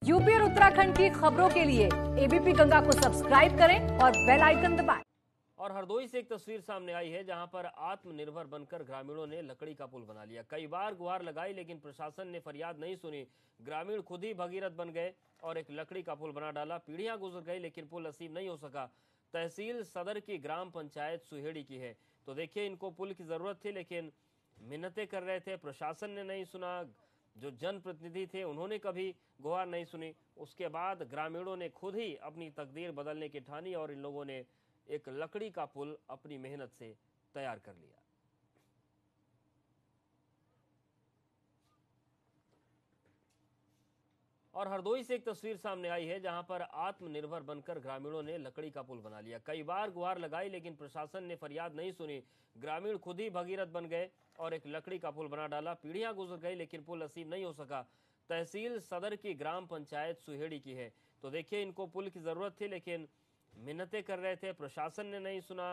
UP और उत्तराखंड की खबरों के लिए एबीपी गंगा को सब्सक्राइब करें और बेल आइकन दबाएं। और हरदोई से एक तस्वीर सामने आई है जहां पर आत्मनिर्भर बनकर ग्रामीणों ने लकड़ी का पुल बना लिया। कई बार गुहार लगाई लेकिन प्रशासन ने फरियाद नहीं सुनी। ग्रामीण खुद ही भगीरथ बन गए और एक लकड़ी का पुल बना डाला। पीढ़ियां गुजर गई लेकिन पुल नसीब नहीं हो सका। तहसील सदर की ग्राम पंचायत सुहेड़ी की है। तो देखिए, इनको पुल की जरूरत थी लेकिन मिन्नतें कर रहे थे, प्रशासन ने नहीं सुना। जो जनप्रतिनिधि थे उन्होंने कभी गुहार नहीं सुनी। उसके बाद ग्रामीणों ने खुद ही अपनी तकदीर बदलने की ठानी और इन लोगों ने एक लकड़ी का पुल अपनी मेहनत से तैयार कर लिया। और हरदोई से एक तस्वीर सामने आई है जहां पर आत्मनिर्भर बनकर ग्रामीणों ने लकड़ी का पुल बना लिया। कई बार गुहार लगाई लेकिन प्रशासन ने फरियाद नहीं सुनी। ग्रामीण खुद ही भगीरथ बन गए और एक लकड़ी का पुल बना डाला। पीढ़ियां गुजर गई लेकिन पुल नसीब नहीं हो सका। तहसील सदर की ग्राम पंचायत सुहेड़ी की है। तो देखिए, इनको पुल की जरूरत थी लेकिन मिन्नतें कर रहे थे, प्रशासन ने नहीं सुना।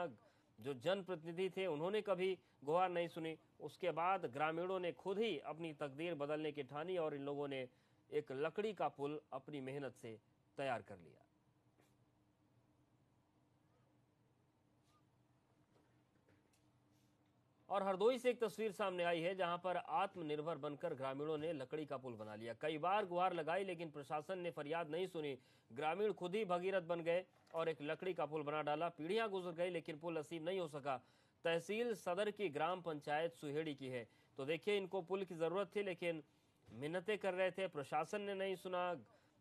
जो जनप्रतिनिधि थे उन्होंने कभी गुहार नहीं सुनी। उसके बाद ग्रामीणों ने खुद ही अपनी तकदीर बदलने की ठानी और इन लोगों ने एक लकड़ी का पुल अपनी मेहनत से तैयार कर लिया। और हरदोई से एक तस्वीर सामने आई है जहां पर आत्मनिर्भर बनकर ग्रामीणों ने लकड़ी का पुल बना लिया। कई बार गुहार लगाई लेकिन प्रशासन ने फरियाद नहीं सुनी। ग्रामीण खुद ही भगीरथ बन गए और एक लकड़ी का पुल बना डाला। पीढ़ियां गुजर गई लेकिन पुल नसीब नहीं हो सका। तहसील सदर की ग्राम पंचायत सुहेड़ी की है। तो देखिए, इनको पुल की जरूरत थी लेकिन मिन्नतें कर रहे थे, प्रशासन ने नहीं सुना।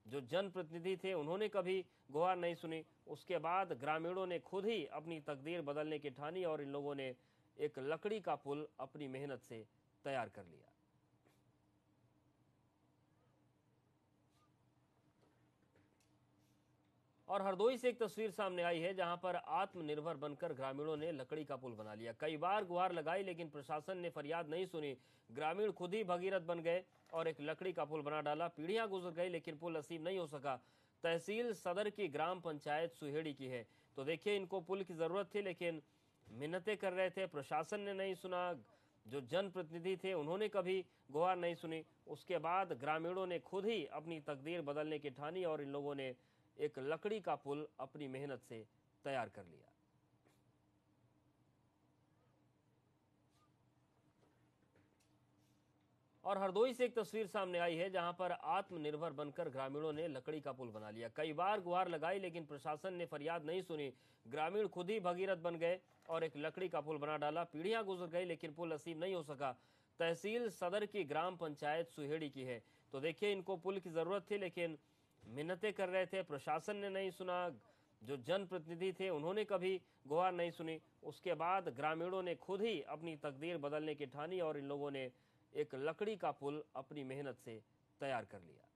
जो जनप्रतिनिधि थे उन्होंने कभी गुहार नहीं सुनी। उसके बाद ग्रामीणों ने खुद ही अपनी तकदीर बदलने की ठानी और इन लोगों ने एक लकड़ी का पुल अपनी मेहनत से तैयार कर लिया। और हरदोई से एक तस्वीर सामने आई है जहां पर आत्मनिर्भर बनकर ग्रामीणों ने लकड़ी का पुल बना लिया। कई बार गुहार लगाई लेकिन प्रशासन ने फरियाद नहीं सुनी। ग्रामीण खुद ही भगीरथ बन गए और एक लकड़ी का पुल बना डाला। पीढ़ियां गुजर गई लेकिन पुल नसीब नहीं हो सका। तहसील सदर की ग्राम पंचायत सुहेड़ी की है। तो देखिए, इनको पुल की जरूरत थी लेकिन मिन्नतें कर रहे थे, प्रशासन ने नहीं सुना। जो जनप्रतिनिधि थे उन्होंने कभी गुहार नहीं सुनी। उसके बाद ग्रामीणों ने खुद ही अपनी तकदीर बदलने की ठानी और इन लोगों ने एक लकड़ी का पुल अपनी मेहनत से तैयार कर लिया। और हरदोई से एक तस्वीर सामने आई है जहां पर आत्मनिर्भर बनकर ग्रामीणों ने लकड़ी का पुल बना लिया। कई बार गुहार लगाई लेकिन प्रशासन ने फरियाद नहीं सुनी। ग्रामीण खुद ही भगीरथ बन गए और एक लकड़ी का पुल बना डाला। पीढ़ियां गुजर गई लेकिन पुल नसीब नहीं हो सका। तहसील सदर की ग्राम पंचायत सुहेड़ी की है। तो देखिए, इनको पुल की जरूरत थी लेकिन मिन्नतें कर रहे थे, प्रशासन ने नहीं सुना। जो जनप्रतिनिधि थे उन्होंने कभी गुहार नहीं सुनी। उसके बाद ग्रामीणों ने खुद ही अपनी तकदीर बदलने की ठानी और इन लोगों ने एक लकड़ी का पुल अपनी मेहनत से तैयार कर लिया।